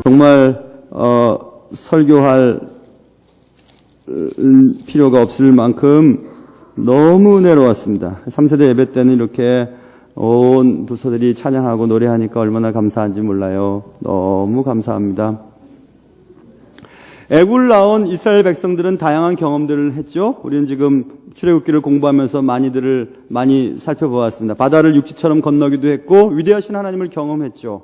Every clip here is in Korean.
정말 설교할 필요가 없을 만큼 너무 은혜로웠습니다. 3세대 예배 때는 이렇게 온 부서들이 찬양하고 노래하니까 얼마나 감사한지 몰라요. 너무 감사합니다. 애굽을 나온 이스라엘 백성들은 다양한 경험들을 했죠. 우리는 지금 출애굽기를 공부하면서 많이 살펴보았습니다. 바다를 육지처럼 건너기도 했고 위대하신 하나님을 경험했죠.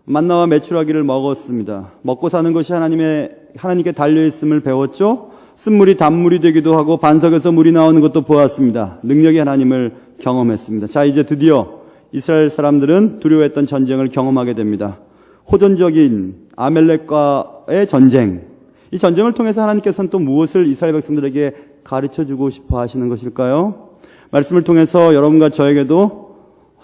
만나와 메추라기를 먹었습니다. 먹고 사는 것이 하나님께 달려있음을 배웠죠. 쓴물이 단물이 되기도 하고 반석에서 물이 나오는 것도 보았습니다. 능력의 하나님을 경험했습니다. 자, 이제 드디어 이스라엘 사람들은 두려워했던 전쟁을 경험하게 됩니다. 호전적인 아멜렉과의 전쟁. 이 전쟁을 통해서 하나님께서는 또 무엇을 이스라엘 백성들에게 가르쳐주고 싶어 하시는 것일까요? 말씀을 통해서 여러분과 저에게도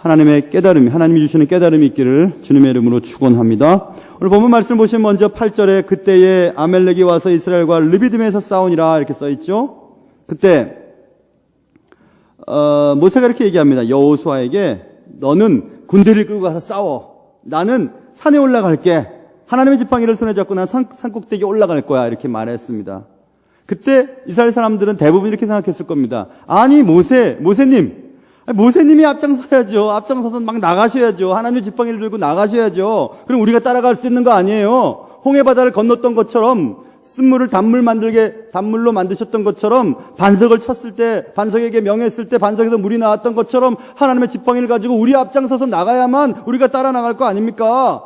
하나님이 주시는 깨달음이 있기를 주님의 이름으로 축원합니다. 오늘 본문 말씀 보시면 먼저 8절에 그때에 아멜렉이 와서 이스라엘과 르비딤에서 싸우니라 이렇게 써있죠. 그때 모세가 이렇게 얘기합니다. 여호수아에게 너는 군대를 끌고 가서 싸워. 나는 산에 올라갈게. 하나님의 지팡이를 손에 잡고 난 산꼭대기에 올라갈 거야. 이렇게 말했습니다. 그때 이스라엘 사람들은 대부분 이렇게 생각했을 겁니다. 아니 모세님이 앞장서야죠. 앞장서서 막 나가셔야죠. 하나님의 지팡이를 들고 나가셔야죠. 그럼 우리가 따라갈 수 있는 거 아니에요. 홍해 바다를 건넜던 것처럼 쓴물을 단물로 만드셨던 것처럼 반석을 쳤을 때 반석에게 명했을 때 반석에서 물이 나왔던 것처럼 하나님의 지팡이를 가지고 우리 앞장서서 나가야만 우리가 따라 나갈 거 아닙니까?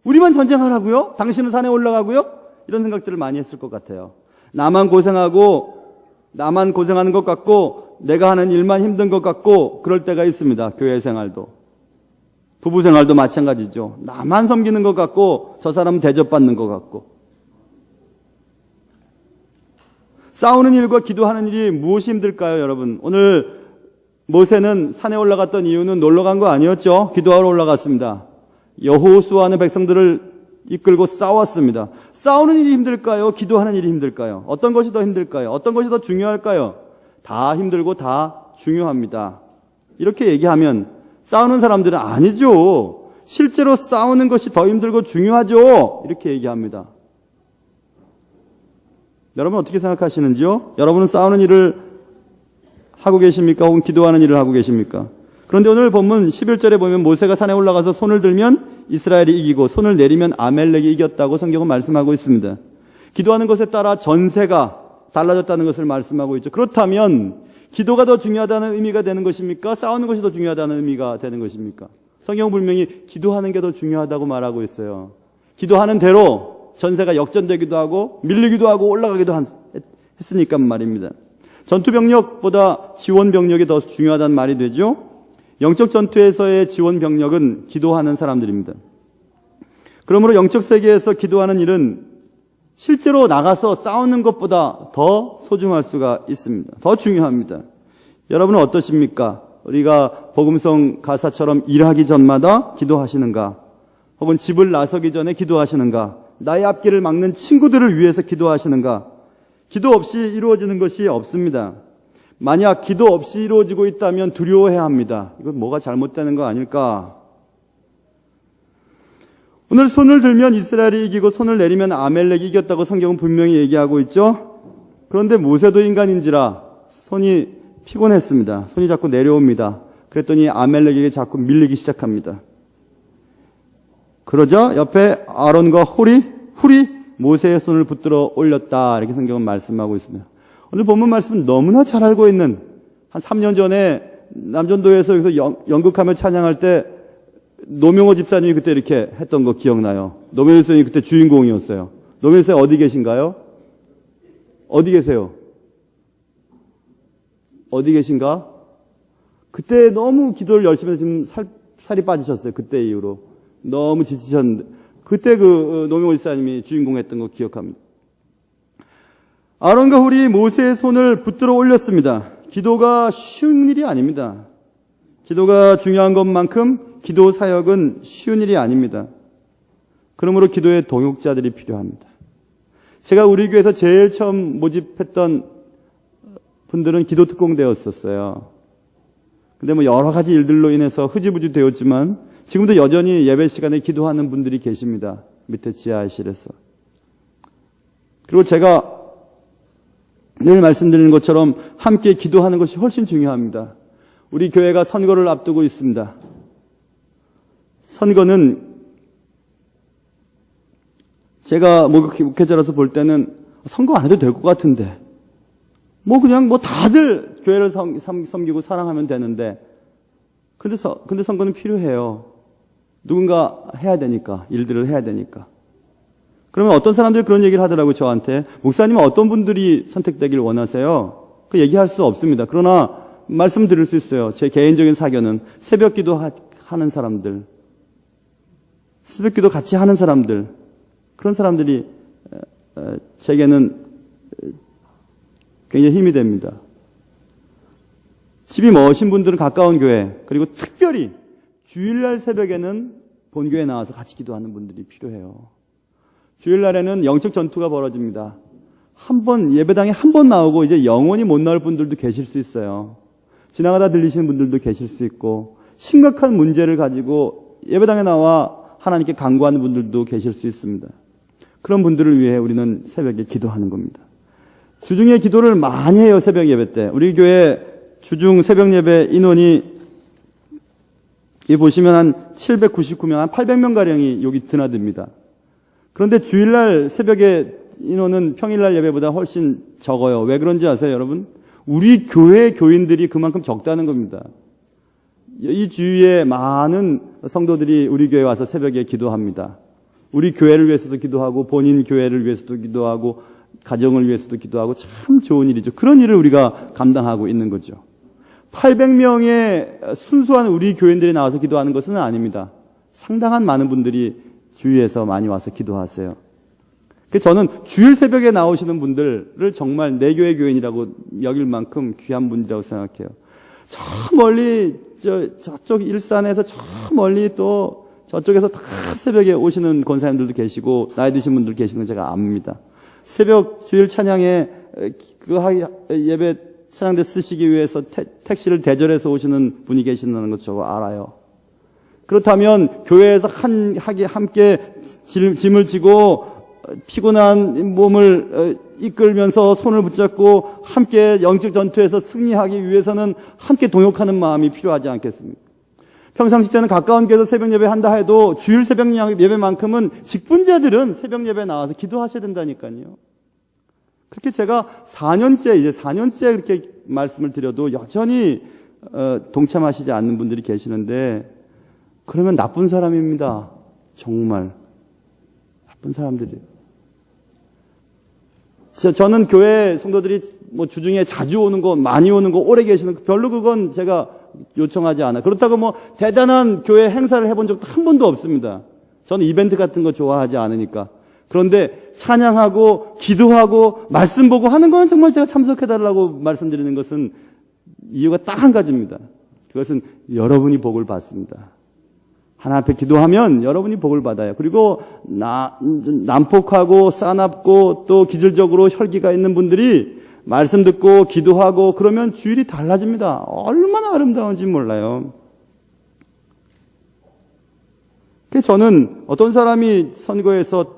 우리만 전쟁하라고요? 당신은 산에 올라가고요? 이런 생각들을 많이 했을 것 같아요. 나만 고생하는 것 같고 내가 하는 일만 힘든 것 같고 그럴 때가 있습니다. 교회 생활도. 부부 생활도 마찬가지죠. 나만 섬기는 것 같고 저 사람은 대접받는 것 같고. 싸우는 일과 기도하는 일이 무엇이 힘들까요, 여러분? 오늘 모세는 산에 올라갔던 이유는 놀러 간 거 아니었죠? 기도하러 올라갔습니다. 여호수아는 백성들을 이끌고 싸웠습니다. 싸우는 일이 힘들까요? 기도하는 일이 힘들까요? 어떤 것이 더 힘들까요? 어떤 것이 더 중요할까요? 다 힘들고 다 중요합니다. 이렇게 얘기하면 싸우는 사람들은 아니죠. 실제로 싸우는 것이 더 힘들고 중요하죠. 이렇게 얘기합니다. 여러분 어떻게 생각하시는지요? 여러분은 싸우는 일을 하고 계십니까? 혹은 기도하는 일을 하고 계십니까? 그런데 오늘 본문 11절에 보면 모세가 산에 올라가서 손을 들면 이스라엘이 이기고 손을 내리면 아멜렉이 이겼다고 성경은 말씀하고 있습니다. 기도하는 것에 따라 전세가 달라졌다는 것을 말씀하고 있죠. 그렇다면 기도가 더 중요하다는 의미가 되는 것입니까? 싸우는 것이 더 중요하다는 의미가 되는 것입니까? 성경은 분명히 기도하는 게 더 중요하다고 말하고 있어요. 기도하는 대로 전세가 역전되기도 하고 밀리기도 하고 올라가기도 했으니까 말입니다. 전투병력보다 지원병력이 더 중요하다는 말이 되죠. 영적 전투에서의 지원병력은 기도하는 사람들입니다. 그러므로 영적 세계에서 기도하는 일은 실제로 나가서 싸우는 것보다 더 소중할 수가 있습니다. 더 중요합니다. 여러분은 어떠십니까? 우리가 복음성 가사처럼 일하기 전마다 기도하시는가? 혹은 집을 나서기 전에 기도하시는가? 나의 앞길을 막는 친구들을 위해서 기도하시는가? 기도 없이 이루어지는 것이 없습니다. 만약 기도 없이 이루어지고 있다면 두려워해야 합니다. 이건 뭐가 잘못되는 거 아닐까? 오늘 손을 들면 이스라엘이 이기고 손을 내리면 아멜렉이 이겼다고 성경은 분명히 얘기하고 있죠. 그런데 모세도 인간인지라 손이 피곤했습니다. 손이 자꾸 내려옵니다. 그랬더니 아멜렉에게 자꾸 밀리기 시작합니다. 그러자 옆에 아론과 훌이 모세의 손을 붙들어 올렸다. 이렇게 성경은 말씀하고 있습니다. 오늘 본문 말씀은 너무나 잘 알고 있는 한 3년 전에 남전도에서 여기서 연극하며 찬양할 때 노명호 집사님이 그때 이렇게 했던 거 기억나요? 노명호 집사님이 그때 주인공이었어요. 노명호 집사님 어디 계신가요? 어디 계세요? 어디 계신가? 그때 너무 기도를 열심히 해서 지금 살이 빠지셨어요. 그때 이후로. 너무 지치셨는데. 그때 노명호 집사님이 주인공했던 거 기억합니다. 아론과 훌이 모세의 손을 붙들어 올렸습니다. 기도가 쉬운 일이 아닙니다. 기도가 중요한 것만큼 기도 사역은 쉬운 일이 아닙니다. 그러므로 기도에 동역자들이 필요합니다. 제가 우리 교회에서 제일 처음 모집했던 분들은 기도 특공대였었어요. 근데 여러 가지 일들로 인해서 흐지부지 되었지만 지금도 여전히 예배 시간에 기도하는 분들이 계십니다. 밑에 지하실에서. 그리고 제가 늘 말씀드리는 것처럼 함께 기도하는 것이 훨씬 중요합니다. 우리 교회가 선거를 앞두고 있습니다. 선거는 제가 목회자로서 볼 때는 선거 안 해도 될 것 같은데 그냥 다들 교회를 섬기고 사랑하면 되는데 근데 선거는 필요해요. 누군가 해야 되니까, 일들을 해야 되니까. 그러면 어떤 사람들이 그런 얘기를 하더라고요, 저한테. 목사님은 어떤 분들이 선택되길 원하세요? 그 얘기할 수 없습니다. 그러나 말씀드릴 수 있어요. 제 개인적인 사견은 새벽 기도 하는 사람들, 새벽 기도 같이 하는 사람들, 그런 사람들이 제게는 굉장히 힘이 됩니다. 집이 먼신 분들은 가까운 교회, 그리고 특별히 주일날 새벽에는 본교회에 나와서 같이 기도하는 분들이 필요해요. 주일날에는 영적 전투가 벌어집니다. 예배당에 한 번 나오고 이제 영원히 못 나올 분들도 계실 수 있어요. 지나가다 들리시는 분들도 계실 수 있고, 심각한 문제를 가지고 예배당에 나와 하나님께 간구하는 분들도 계실 수 있습니다. 그런 분들을 위해 우리는 새벽에 기도하는 겁니다. 주중에 기도를 많이 해요, 새벽 예배 때. 우리 교회 주중 새벽 예배 인원이 보시면 한 799명, 한 800명가량이 여기 드나듭니다. 그런데 주일날 새벽에 인원은 평일날 예배보다 훨씬 적어요. 왜 그런지 아세요, 여러분? 우리 교회 교인들이 그만큼 적다는 겁니다. 이 주위에 많은 성도들이 우리 교회에 와서 새벽에 기도합니다. 우리 교회를 위해서도 기도하고 본인 교회를 위해서도 기도하고 가정을 위해서도 기도하고 참 좋은 일이죠. 그런 일을 우리가 감당하고 있는 거죠. 800명의 순수한 우리 교인들이 나와서 기도하는 것은 아닙니다. 상당한 많은 분들이 주위에서 많이 와서 기도하세요. 저는 주일 새벽에 나오시는 분들을 정말 내 교회 교인이라고 여길 만큼 귀한 분이라고 생각해요. 저 멀리 저쪽 일산에서 저 멀리 또 저쪽에서 다 새벽에 오시는 권사님들도 계시고 나이 드신 분들 계시는 걸 제가 압니다. 새벽 주일 찬양에 예배 찬양대 쓰시기 위해서 택시를 대절해서 오시는 분이 계신다는 것 저거 알아요. 그렇다면 교회에서 함께 짐을 지고 피곤한 몸을 이끌면서 손을 붙잡고 함께 영적 전투에서 승리하기 위해서는 함께 동역하는 마음이 필요하지 않겠습니까? 평상시 때는 가까운 교회에서 새벽 예배 한다 해도 주일 새벽 예배만큼은 직분자들은 새벽 예배에 나와서 기도하셔야 된다니까요. 그렇게 제가 4년째 그렇게 말씀을 드려도 여전히 동참하시지 않는 분들이 계시는데 그러면 나쁜 사람입니다. 정말 나쁜 사람들이에요. 저는 교회 성도들이 주중에 자주 오는 거, 많이 오는 거, 오래 계시는 거 별로 그건 제가 요청하지 않아요. 그렇다고 대단한 교회 행사를 해본 적도 한 번도 없습니다. 저는 이벤트 같은 거 좋아하지 않으니까. 그런데 찬양하고 기도하고 말씀 보고 하는 건 정말 제가 참석해달라고 말씀드리는 것은 이유가 딱 한 가지입니다. 그것은 여러분이 복을 받습니다. 하나님 앞에 기도하면 여러분이 복을 받아요. 그리고 난폭하고 싸납고 또 기질적으로 혈기가 있는 분들이 말씀 듣고 기도하고 그러면 주일이 달라집니다. 얼마나 아름다운지 몰라요. 그래서 저는 어떤 사람이 선거에서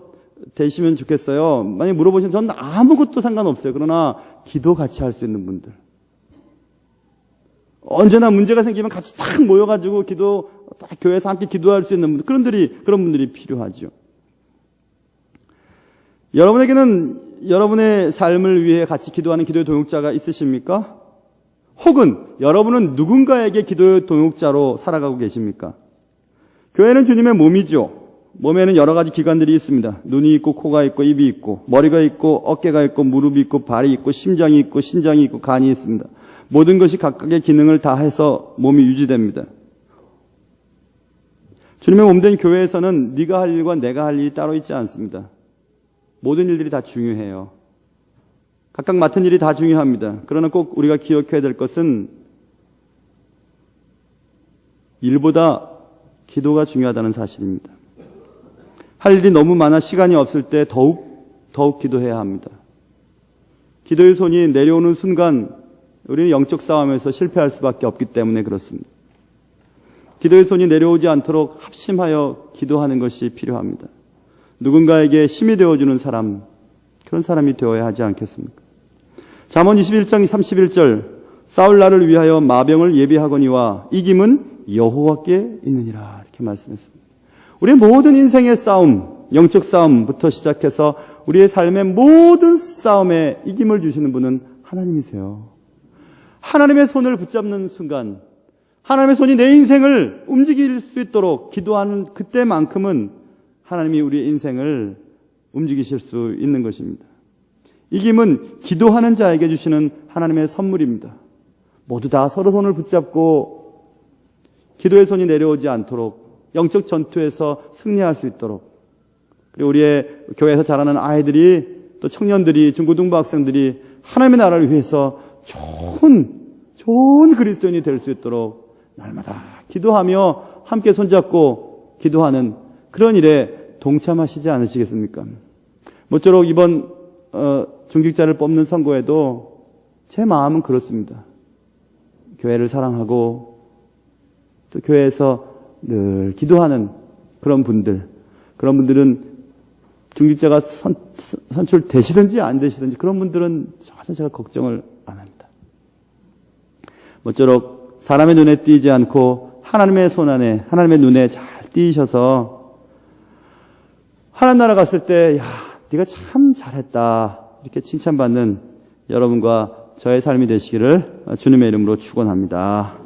되시면 좋겠어요. 만약에 물어보시면 저는 아무것도 상관없어요. 그러나 기도 같이 할 수 있는 분들. 언제나 문제가 생기면 같이 딱 모여가지고 딱 교회에서 함께 기도할 수 있는 분들, 그런 분들이 필요하죠. 여러분에게는 여러분의 삶을 위해 같이 기도하는 기도의 동역자가 있으십니까? 혹은 여러분은 누군가에게 기도의 동역자로 살아가고 계십니까? 교회는 주님의 몸이죠. 몸에는 여러 가지 기관들이 있습니다. 눈이 있고 코가 있고 입이 있고 머리가 있고 어깨가 있고 무릎이 있고 발이 있고 심장이 있고 신장이 있고 간이 있습니다. 모든 것이 각각의 기능을 다해서 몸이 유지됩니다. 주님의 몸된 교회에서는 네가 할 일과 내가 할 일이 따로 있지 않습니다. 모든 일들이 다 중요해요. 각각 맡은 일이 다 중요합니다. 그러나 꼭 우리가 기억해야 될 것은 일보다 기도가 중요하다는 사실입니다. 할 일이 너무 많아 시간이 없을 때 더욱 기도해야 합니다. 기도의 손이 내려오는 순간 우리는 영적 싸움에서 실패할 수밖에 없기 때문에 그렇습니다. 기도의 손이 내려오지 않도록 합심하여 기도하는 것이 필요합니다. 누군가에게 힘이 되어주는 사람, 그런 사람이 되어야 하지 않겠습니까? 잠언 21장 31절, 싸울 날을 위하여 마병을 예비하거니와 이김은 여호와께 있느니라, 이렇게 말씀했습니다. 우리의 모든 인생의 싸움, 영적 싸움부터 시작해서 우리의 삶의 모든 싸움에 이김을 주시는 분은 하나님이세요. 하나님의 손을 붙잡는 순간, 하나님의 손이 내 인생을 움직일 수 있도록 기도하는 그때만큼은 하나님이 우리의 인생을 움직이실 수 있는 것입니다. 이김은 기도하는 자에게 주시는 하나님의 선물입니다. 모두 다 서로 손을 붙잡고 기도의 손이 내려오지 않도록, 영적 전투에서 승리할 수 있도록, 그리고 우리의 교회에서 자라는 아이들이, 또 청년들이, 중고등부 학생들이 하나님의 나라를 위해서 좋은 그리스도인이 될 수 있도록 날마다 기도하며 함께 손잡고 기도하는 그런 일에 동참하시지 않으시겠습니까? 모쪼록 이번 중직자를 뽑는 선거에도 제 마음은 그렇습니다. 교회를 사랑하고 또 교회에서 늘 기도하는 그런 분들은 중직자가 선출되시든지 안 되시든지 그런 분들은 전혀 제가 걱정을 안 합니다. 모쪼록 사람의 눈에 띄지 않고 하나님의 손 안에, 하나님의 눈에 잘 띄셔서 하나님 나라 갔을 때, 야, 네가 참 잘했다, 이렇게 칭찬받는 여러분과 저의 삶이 되시기를 주님의 이름으로 축원합니다.